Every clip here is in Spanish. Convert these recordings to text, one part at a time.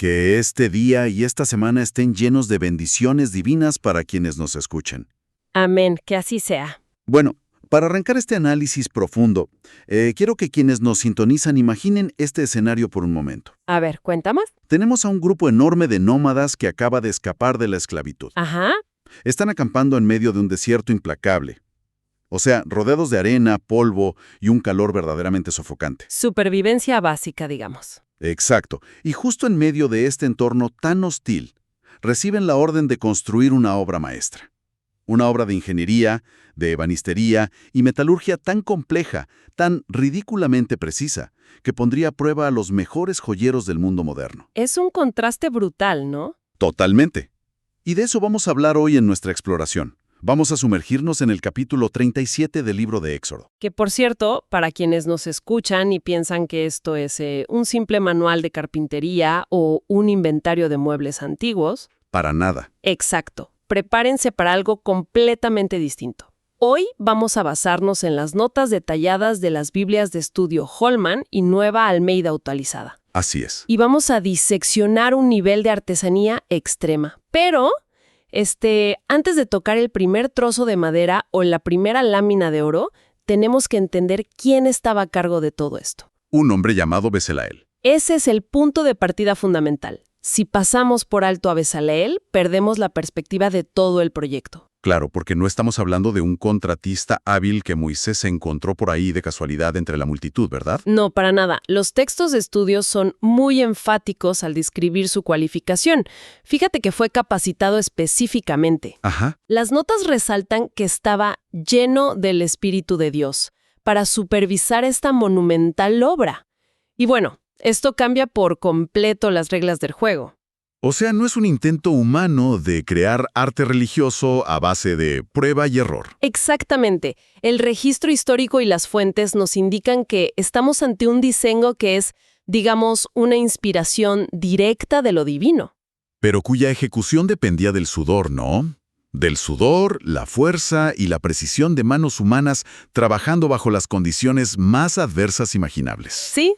Que este día y esta semana estén llenos de bendiciones divinas para quienes nos escuchen. Amén, que así sea. Bueno, para arrancar este análisis profundo, quiero que quienes nos sintonizan imaginen este escenario por un momento. A ver, ¿cuenta más? Tenemos a un grupo enorme de nómadas que acaba de escapar de la esclavitud. Ajá. Están acampando en medio de un desierto implacable. O sea, rodeados de arena, polvo y un calor verdaderamente sofocante. Supervivencia básica, digamos. Exacto. Y justo en medio de este entorno tan hostil, reciben la orden de construir una obra maestra. Una obra de ingeniería, de ebanistería y metalurgia tan compleja, tan ridículamente precisa, que pondría a prueba a los mejores joyeros del mundo moderno. Es un contraste brutal, ¿no? Totalmente. Y de eso vamos a hablar hoy en nuestra exploración. Vamos a sumergirnos en el capítulo 37 del libro de Éxodo. Que, por cierto, para quienes nos escuchan y piensan que esto es un simple manual de carpintería o un inventario de muebles antiguos. Para nada. Exacto. Prepárense para algo completamente distinto. Hoy vamos a basarnos en las notas detalladas de las Biblias de estudio Holman y Nueva Almeida Actualizada. Así es. Y vamos a diseccionar un nivel de artesanía extrema. Pero antes de tocar el primer trozo de madera o la primera lámina de oro, tenemos que entender quién estaba a cargo de todo esto. Un hombre llamado Bezaleel. Ese es el punto de partida fundamental. Si pasamos por alto a Bezaleel, perdemos la perspectiva de todo el proyecto. Claro, porque no estamos hablando de un contratista hábil que Moisés se encontró por ahí de casualidad entre la multitud, ¿verdad? No, para nada. Los textos de estudios son muy enfáticos al describir su cualificación. Fíjate que fue capacitado específicamente. Ajá. Las notas resaltan que estaba lleno del Espíritu de Dios para supervisar esta monumental obra. Y bueno, esto cambia por completo las reglas del juego. O sea, no es un intento humano de crear arte religioso a base de prueba y error. Exactamente. El registro histórico y las fuentes nos indican que estamos ante un diseño que es, digamos, una inspiración directa de lo divino. Pero cuya ejecución dependía del sudor, ¿no? Del sudor, la fuerza y la precisión de manos humanas trabajando bajo las condiciones más adversas imaginables. Sí.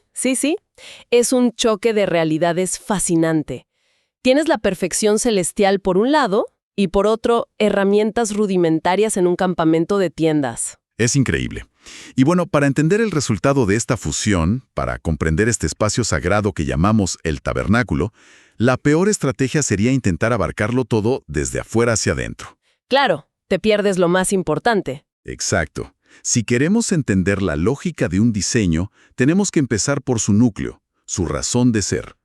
Es un choque de realidades fascinante. Tienes la perfección celestial por un lado y por otro, herramientas rudimentarias en un campamento de tiendas. Es increíble. Y bueno, para entender el resultado de esta fusión, para comprender este espacio sagrado que llamamos el tabernáculo, la peor estrategia sería intentar abarcarlo todo desde afuera hacia adentro. Claro, te pierdes lo más importante. Exacto. Si queremos entender la lógica de un diseño, tenemos que empezar por su núcleo, su razón de ser.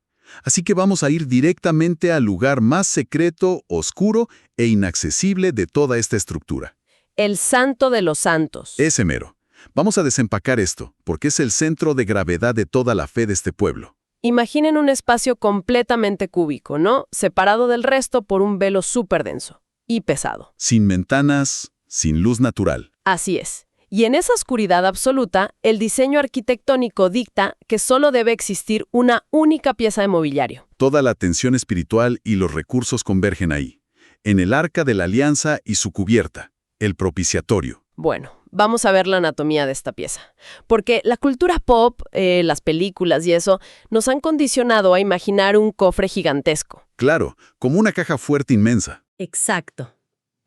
Así que vamos a ir directamente al lugar más secreto, oscuro e inaccesible de toda esta estructura. El Santo de los Santos. Ese mero. Vamos a desempacar esto, porque es el centro de gravedad de toda la fe de este pueblo. Imaginen un espacio completamente cúbico, ¿no? Separado del resto por un velo súper denso y pesado. Sin ventanas, sin luz natural. Así es. Y en esa oscuridad absoluta, el diseño arquitectónico dicta que solo debe existir una única pieza de mobiliario. Toda la atención espiritual y los recursos convergen ahí, en el arca de la alianza y su cubierta, el propiciatorio. Bueno, vamos a ver la anatomía de esta pieza. Porque la cultura pop, las películas y eso, nos han condicionado a imaginar un cofre gigantesco. Claro, como una caja fuerte inmensa. Exacto.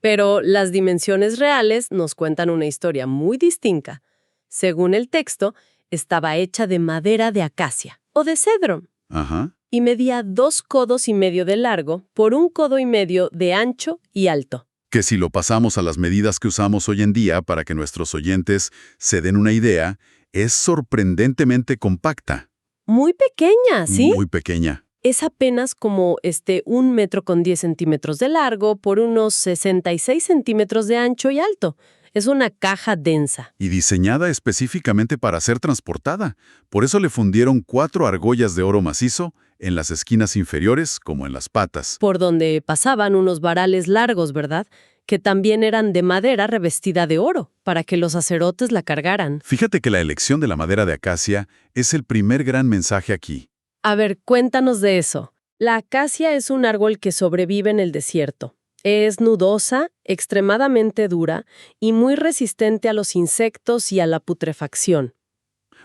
Pero las dimensiones reales nos cuentan una historia muy distinta. Según el texto, estaba hecha de madera de acacia o de cedro. Ajá. Y medía 2,5 codos de largo por 1,5 codos de ancho y alto. Que si lo pasamos a las medidas que usamos hoy en día para que nuestros oyentes se den una idea, es sorprendentemente compacta. Muy pequeña, ¿sí? Muy pequeña. Es apenas como 1,10 metros de largo por unos 66 centímetros de ancho y alto. Es una caja densa. Y diseñada específicamente para ser transportada. Por eso le fundieron 4 argollas de oro macizo en las esquinas inferiores como en las patas. Por donde pasaban unos varales largos, ¿verdad? Que también eran de madera revestida de oro, para que los sacerdotes la cargaran. Fíjate que la elección de la madera de acacia es el primer gran mensaje aquí. A ver, cuéntanos de eso. La acacia es un árbol que sobrevive en el desierto. Es nudosa, extremadamente dura y muy resistente a los insectos y a la putrefacción.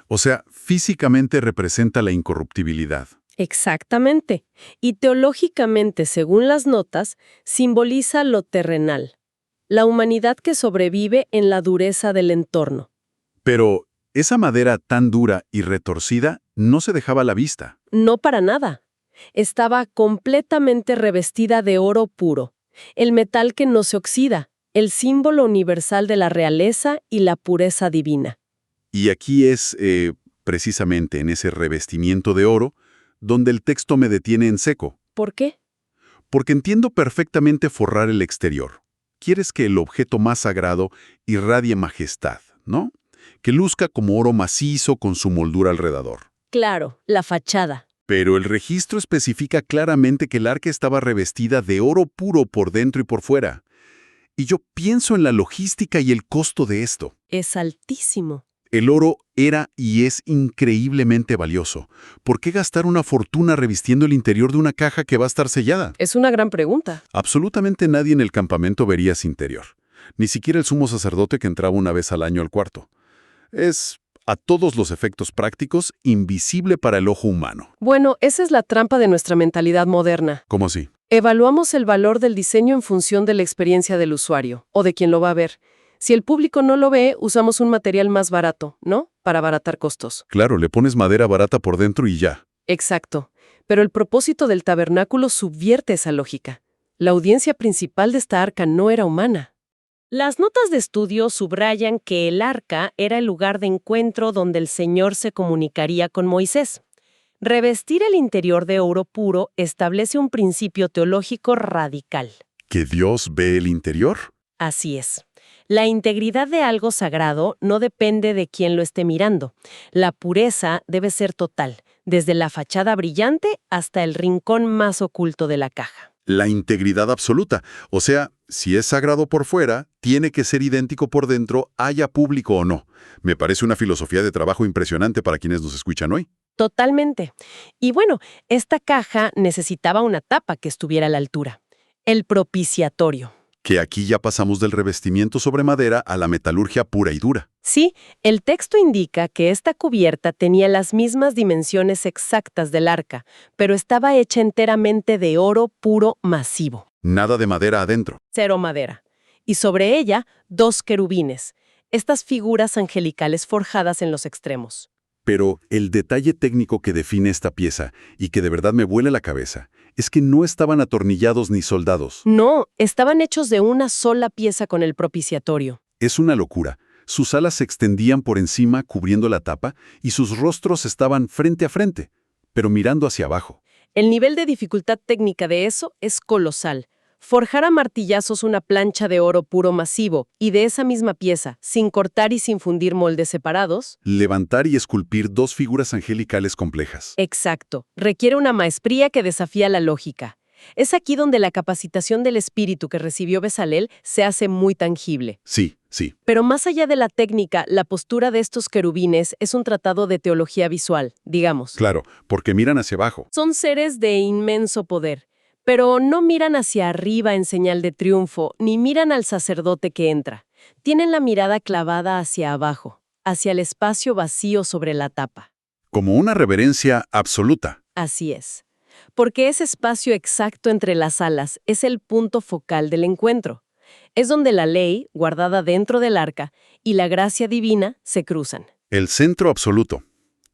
O sea, físicamente representa la incorruptibilidad. Exactamente. Y teológicamente, según las notas, simboliza lo terrenal, la humanidad que sobrevive en la dureza del entorno. Pero esa madera tan dura y retorcida no se dejaba a la vista. No para nada. Estaba completamente revestida de oro puro, el metal que no se oxida, el símbolo universal de la realeza y la pureza divina. Y aquí es, precisamente en ese revestimiento de oro, donde el texto me detiene en seco. ¿Por qué? Porque entiendo perfectamente forrar el exterior. Quieres que el objeto más sagrado irradie majestad, ¿no? Que luzca como oro macizo con su moldura alrededor. Claro, la fachada. Pero el registro especifica claramente que el arca estaba revestida de oro puro por dentro y por fuera. Y yo pienso en la logística y el costo de esto. Es altísimo. El oro era y es increíblemente valioso. ¿Por qué gastar una fortuna revistiendo el interior de una caja que va a estar sellada? Es una gran pregunta. Absolutamente nadie en el campamento vería ese interior. Ni siquiera el sumo sacerdote que entraba una vez al año al cuarto. Es, a todos los efectos prácticos, invisible para el ojo humano. Bueno, esa es la trampa de nuestra mentalidad moderna. ¿Cómo así? Evaluamos el valor del diseño en función de la experiencia del usuario o de quien lo va a ver. Si el público no lo ve, usamos un material más barato, ¿no? Para abaratar costos. Claro, le pones madera barata por dentro y ya. Exacto. Pero el propósito del tabernáculo subvierte esa lógica. La audiencia principal de esta arca no era humana. Las notas de estudio subrayan que el arca era el lugar de encuentro donde el Señor se comunicaría con Moisés. Revestir el interior de oro puro establece un principio teológico radical. ¿Que Dios ve el interior? Así es. La integridad de algo sagrado no depende de quién lo esté mirando. La pureza debe ser total, desde la fachada brillante hasta el rincón más oculto de la caja. La integridad absoluta. O sea, si es sagrado por fuera, tiene que ser idéntico por dentro, haya público o no. Me parece una filosofía de trabajo impresionante para quienes nos escuchan hoy. Totalmente. Y bueno, esta caja necesitaba una tapa que estuviera a la altura. El propiciatorio. Que aquí ya pasamos del revestimiento sobre madera a la metalurgia pura y dura. Sí, el texto indica que esta cubierta tenía las mismas dimensiones exactas del arca, pero estaba hecha enteramente de oro puro masivo. Nada de madera adentro. Cero madera. Y sobre ella, 2 querubines, estas figuras angelicales forjadas en los extremos. Pero el detalle técnico que define esta pieza, y que de verdad me vuela la cabeza, es que no estaban atornillados ni soldados. No, estaban hechos de una sola pieza con el propiciatorio. Es una locura. Sus alas se extendían por encima cubriendo la tapa y sus rostros estaban frente a frente, pero mirando hacia abajo. El nivel de dificultad técnica de eso es colosal. Forjar a martillazos una plancha de oro puro masivo y de esa misma pieza, sin cortar y sin fundir moldes separados. Levantar y esculpir 2 figuras angelicales complejas. Exacto. Requiere una maestría que desafía la lógica. Es aquí donde la capacitación del espíritu que recibió Bezalel se hace muy tangible. Sí, sí. Pero más allá de la técnica, la postura de estos querubines es un tratado de teología visual, digamos. Claro, porque miran hacia abajo. Son seres de inmenso poder, pero no miran hacia arriba en señal de triunfo, ni miran al sacerdote que entra. Tienen la mirada clavada hacia abajo, hacia el espacio vacío sobre la tapa. Como una reverencia absoluta. Así es. Porque ese espacio exacto entre las alas es el punto focal del encuentro. Es donde la ley, guardada dentro del arca, y la gracia divina se cruzan. El centro absoluto.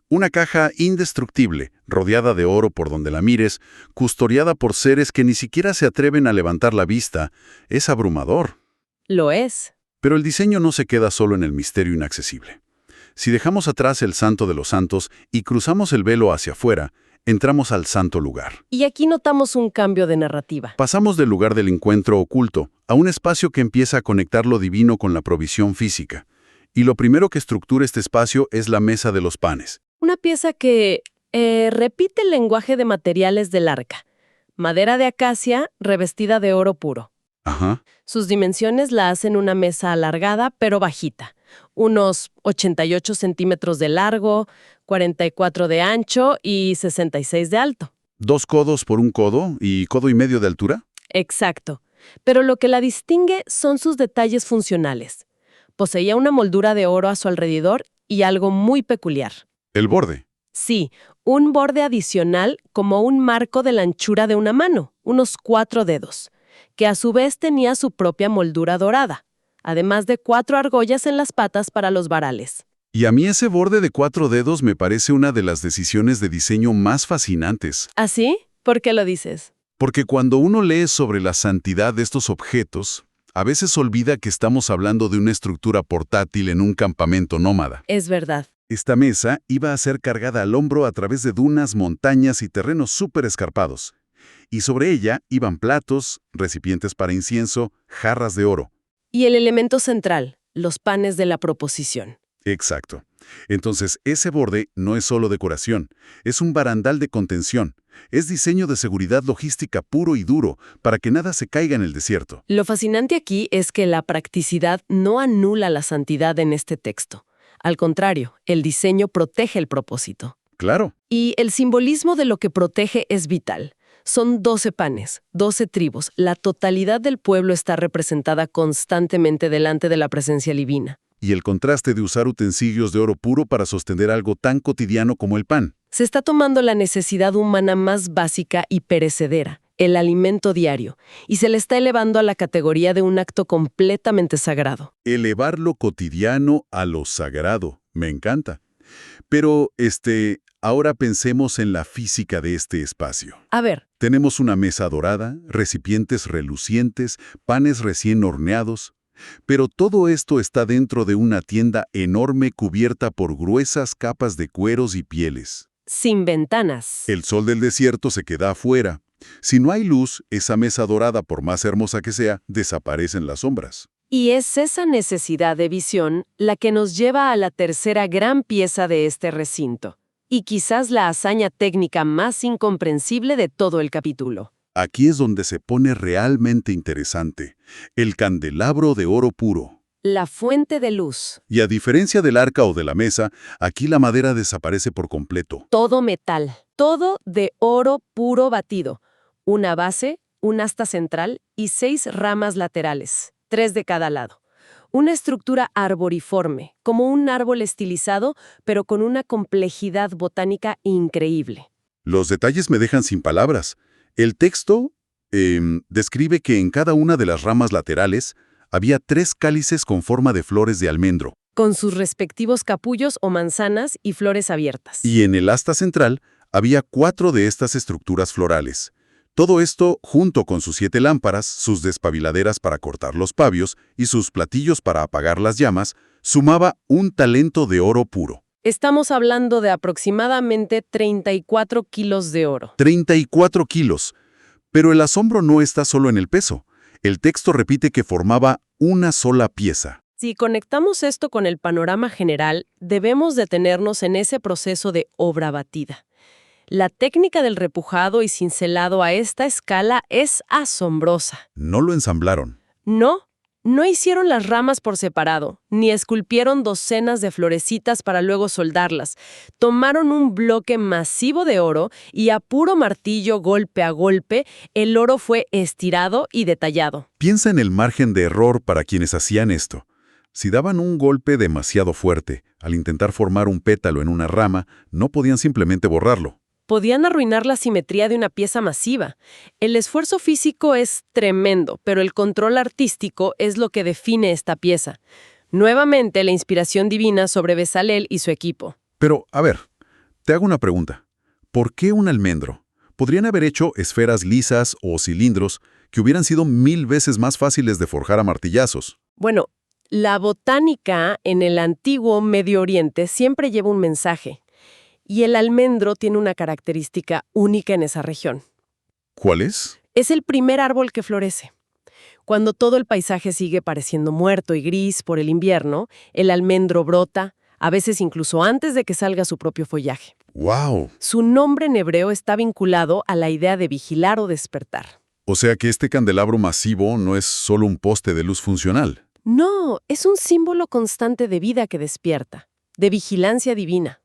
Una caja indestructible, rodeada de oro por donde la mires, custodiada por seres que ni siquiera se atreven a levantar la vista, es abrumador. Lo es. Pero el diseño no se queda solo en el misterio inaccesible. Si dejamos atrás el Santo de los Santos y cruzamos el velo hacia afuera, entramos al santo lugar. Y aquí notamos un cambio de narrativa. Pasamos del lugar del encuentro oculto a un espacio que empieza a conectar lo divino con la provisión física. Y lo primero que estructura este espacio es la mesa de los panes. Una pieza que repite el lenguaje de materiales del arca. Madera de acacia revestida de oro puro. Ajá. Sus dimensiones la hacen una mesa alargada pero bajita. Unos 88 centímetros de largo, 44 de ancho y 66 de alto. 2 codos por 1 codo y codo y medio de altura. Exacto. Pero lo que la distingue son sus detalles funcionales. Poseía una moldura de oro a su alrededor y algo muy peculiar. El borde. Sí, un borde adicional como un marco de la anchura de una mano, unos 4 dedos, que a su vez tenía su propia moldura dorada, además de 4 argollas en las patas para los varales. Y a mí ese borde de 4 dedos me parece una de las decisiones de diseño más fascinantes. ¿Así? ¿Por qué lo dices? Porque cuando uno lee sobre la santidad de estos objetos, a veces olvida que estamos hablando de una estructura portátil en un campamento nómada. Es verdad. Esta mesa iba a ser cargada al hombro a través de dunas, montañas y terrenos súper escarpados. Y sobre ella iban platos, recipientes para incienso, jarras de oro. Y el elemento central, los panes de la proposición. Exacto. Entonces, ese borde no es solo decoración, es un barandal de contención. Es diseño de seguridad logística puro y duro, para que nada se caiga en el desierto. Lo fascinante aquí es que la practicidad no anula la santidad en este texto. Al contrario, el diseño protege el propósito. Claro. Y el simbolismo de lo que protege es vital. Son 12 panes, 12 tribus. La totalidad del pueblo está representada constantemente delante de la presencia divina. Y el contraste de usar utensilios de oro puro para sostener algo tan cotidiano como el pan. Se está tomando la necesidad humana más básica y perecedera, el alimento diario, y se le está elevando a la categoría de un acto completamente sagrado. Elevar lo cotidiano a lo sagrado. Me encanta. Pero, ahora pensemos en la física de este espacio. A ver, Tenemos una mesa dorada, recipientes relucientes, panes recién horneados. Pero todo esto está dentro de una tienda enorme cubierta por gruesas capas de cueros y pieles. sin ventanas. El sol del desierto se queda afuera. Si no hay luz, esa mesa dorada, por más hermosa que sea, desaparece en las sombras. Y es esa necesidad de visión la que nos lleva a la tercera gran pieza de este recinto, y quizás la hazaña técnica más incomprensible de todo el capítulo. Aquí es donde se pone realmente interesante. El candelabro de oro puro. La fuente de luz. Y a diferencia del arca o de la mesa, aquí la madera desaparece por completo. Todo metal, todo de oro puro batido. Una base, un asta central y 6 ramas laterales, 3 de cada lado. Una estructura arboriforme, como un árbol estilizado, pero con una complejidad botánica increíble. Los detalles me dejan sin palabras. El texto describe que en cada una de las ramas laterales había 3 cálices con forma de flores de almendro. Con sus respectivos capullos o manzanas y flores abiertas. Y en el asta central había 4 de estas estructuras florales. Todo esto, junto con sus 7 lámparas, sus despabiladeras para cortar los pavios y sus platillos para apagar las llamas, sumaba un talento de oro puro. Estamos hablando de aproximadamente 34 kilos de oro. 34 kilos. Pero el asombro no está solo en el peso. El texto repite que formaba una sola pieza. Si conectamos esto con el panorama general, debemos detenernos en ese proceso de obra batida. La técnica del repujado y cincelado a esta escala es asombrosa. No lo ensamblaron. No hicieron las ramas por separado, ni esculpieron docenas de florecitas para luego soldarlas. Tomaron un bloque masivo de oro y a puro martillo, golpe a golpe, el oro fue estirado y detallado. Piensa en el margen de error para quienes hacían esto. Si daban un golpe demasiado fuerte, al intentar formar un pétalo en una rama, no podían simplemente borrarlo. Podían arruinar la simetría de una pieza masiva. El esfuerzo físico es tremendo, pero el control artístico es lo que define esta pieza. Nuevamente, la inspiración divina sobre Bezalel y su equipo. Pero, a ver, te hago una pregunta. ¿Por qué un almendro? Podrían haber hecho esferas lisas o cilindros que hubieran sido 1000 veces más fáciles de forjar a martillazos. Bueno, la botánica en el antiguo Medio Oriente siempre lleva un mensaje. Y el almendro tiene una característica única en esa región. ¿Cuál es? Es el primer árbol que florece. Cuando todo el paisaje sigue pareciendo muerto y gris por el invierno, el almendro brota, a veces incluso antes de que salga su propio follaje. ¡Wow! Su nombre en hebreo está vinculado a la idea de vigilar o despertar. O sea que este candelabro masivo no es solo un poste de luz funcional. No, es un símbolo constante de vida que despierta, de vigilancia divina.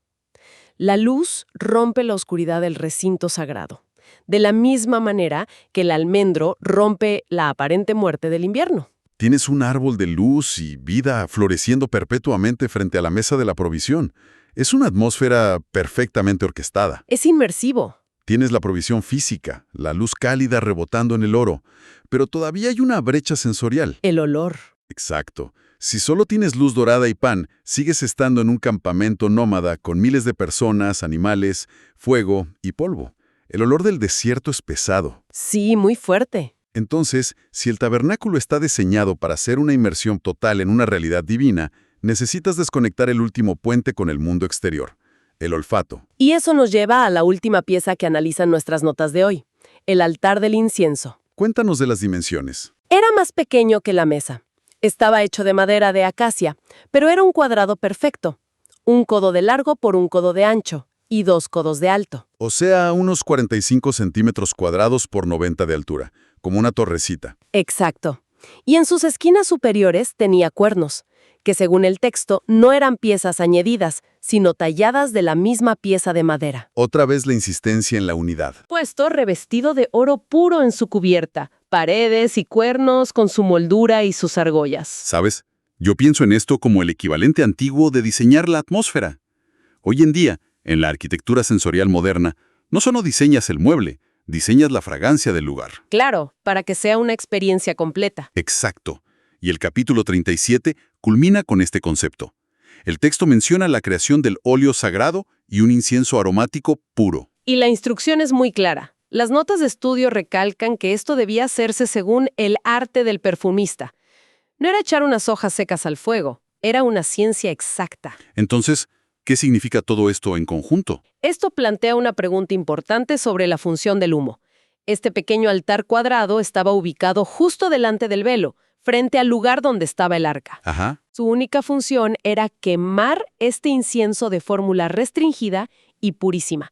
La luz rompe la oscuridad del recinto sagrado, de la misma manera que el almendro rompe la aparente muerte del invierno. Tienes un árbol de luz y vida floreciendo perpetuamente frente a la mesa de la provisión. Es una atmósfera perfectamente orquestada. Es inmersivo. Tienes la provisión física, la luz cálida rebotando en el oro, pero todavía hay una brecha sensorial. El olor. Exacto. Si solo tienes luz dorada y pan, sigues estando en un campamento nómada con miles de personas, animales, fuego y polvo. El olor del desierto es pesado. Sí, muy fuerte. Entonces, si el tabernáculo está diseñado para hacer una inmersión total en una realidad divina, necesitas desconectar el último puente con el mundo exterior, el olfato. Y eso nos lleva a la última pieza que analizan nuestras notas de hoy, el altar del incienso. Cuéntanos de las dimensiones. Era más pequeño que la mesa. Estaba hecho de madera de acacia, pero era un cuadrado perfecto. 1 codo de largo por 1 codo de ancho y 2 codos de alto. O sea, unos 45 centímetros cuadrados por 90 de altura, como una torrecita. Exacto. Y en sus esquinas superiores tenía cuernos, que según el texto no eran piezas añadidas, sino talladas de la misma pieza de madera. Otra vez la insistencia en la unidad. Puesto revestido de oro puro en su cubierta, paredes y cuernos con su moldura y sus argollas. ¿Sabes? Yo pienso en esto como el equivalente antiguo de diseñar la atmósfera. Hoy en día, en la arquitectura sensorial moderna, no solo diseñas el mueble, diseñas la fragancia del lugar. Claro, para que sea una experiencia completa. Exacto. Y el capítulo 37 culmina con este concepto. El texto menciona la creación del óleo sagrado y un incienso aromático puro. Y la instrucción es muy clara. Las notas de estudio recalcan que esto debía hacerse según el arte del perfumista. No era echar unas hojas secas al fuego, era una ciencia exacta. Entonces, ¿qué significa todo esto en conjunto? Esto plantea una pregunta importante sobre la función del humo. Este pequeño altar cuadrado estaba ubicado justo delante del velo, frente al lugar donde estaba el arca. Ajá. Su única función era quemar este incienso de fórmula restringida y purísima.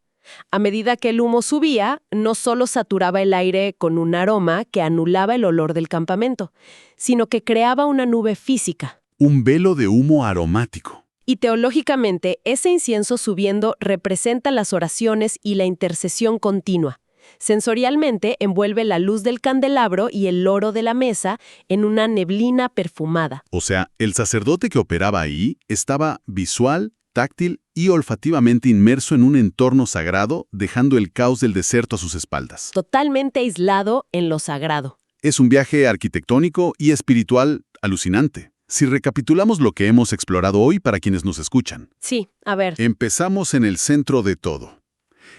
A medida que el humo subía, no solo saturaba el aire con un aroma que anulaba el olor del campamento, sino que creaba una nube física. Un velo de humo aromático. Y teológicamente, ese incienso subiendo representa las oraciones y la intercesión continua. Sensorialmente envuelve la luz del candelabro y el oro de la mesa en una neblina perfumada. O sea, el sacerdote que operaba ahí estaba visual, táctil y olfativamente inmerso en un entorno sagrado, dejando el caos del desierto a sus espaldas. Totalmente aislado en lo sagrado. Es un viaje arquitectónico y espiritual alucinante. Si recapitulamos lo que hemos explorado hoy para quienes nos escuchan. Sí, a ver. Empezamos en el centro de todo.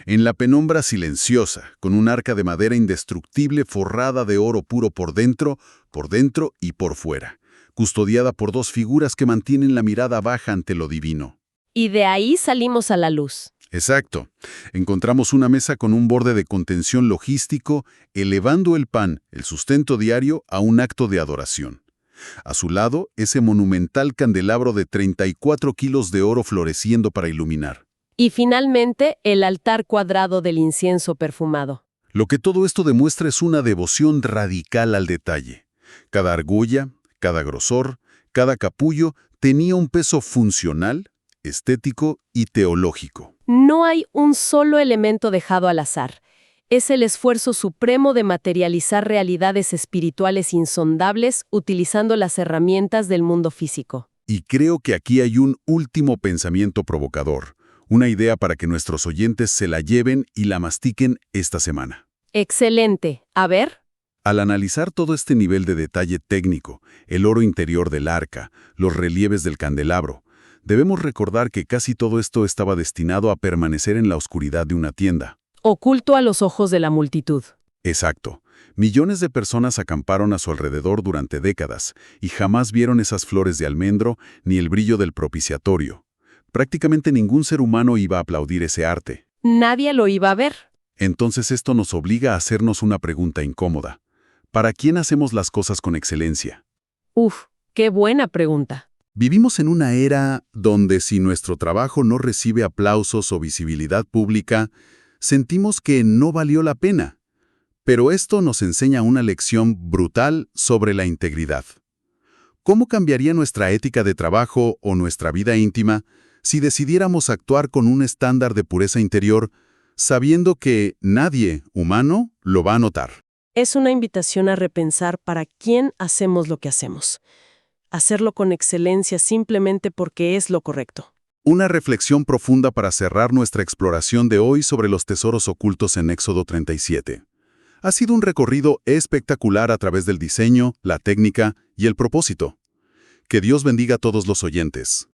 En la penumbra silenciosa, con un arca de madera indestructible forrada de oro puro por dentro y por fuera, custodiada por 2 figuras que mantienen la mirada baja ante lo divino. Y de ahí salimos a la luz. Exacto. Encontramos una mesa con un borde de contención logístico, elevando el pan, el sustento diario, a un acto de adoración. A su lado, ese monumental candelabro de 34 kilos de oro floreciendo para iluminar. Y finalmente, el altar cuadrado del incienso perfumado. Lo que todo esto demuestra es una devoción radical al detalle. Cada argolla, cada grosor, cada capullo tenía un peso funcional, estético y teológico. No hay un solo elemento dejado al azar. Es el esfuerzo supremo de materializar realidades espirituales insondables utilizando las herramientas del mundo físico. Y creo que aquí hay un último pensamiento provocador. Una idea para que nuestros oyentes se la lleven y la mastiquen esta semana. Excelente. A ver. Al analizar todo este nivel de detalle técnico, el oro interior del arca, los relieves del candelabro, debemos recordar que casi todo esto estaba destinado a permanecer en la oscuridad de una tienda. Oculto a los ojos de la multitud. Exacto. Millones de personas acamparon a su alrededor durante décadas y jamás vieron esas flores de almendro ni el brillo del propiciatorio. Prácticamente ningún ser humano iba a aplaudir ese arte. Nadie lo iba a ver. Entonces esto nos obliga a hacernos una pregunta incómoda. ¿Para quién hacemos las cosas con excelencia? Qué buena pregunta. Vivimos en una era donde si nuestro trabajo no recibe aplausos o visibilidad pública, sentimos que no valió la pena. Pero esto nos enseña una lección brutal sobre la integridad. ¿Cómo cambiaría nuestra ética de trabajo o nuestra vida íntima si decidiéramos actuar con un estándar de pureza interior, sabiendo que nadie humano lo va a notar? Es una invitación a repensar para quién hacemos lo que hacemos. Hacerlo con excelencia simplemente porque es lo correcto. Una reflexión profunda para cerrar nuestra exploración de hoy sobre los tesoros ocultos en Éxodo 37. Ha sido un recorrido espectacular a través del diseño, la técnica y el propósito. Que Dios bendiga a todos los oyentes.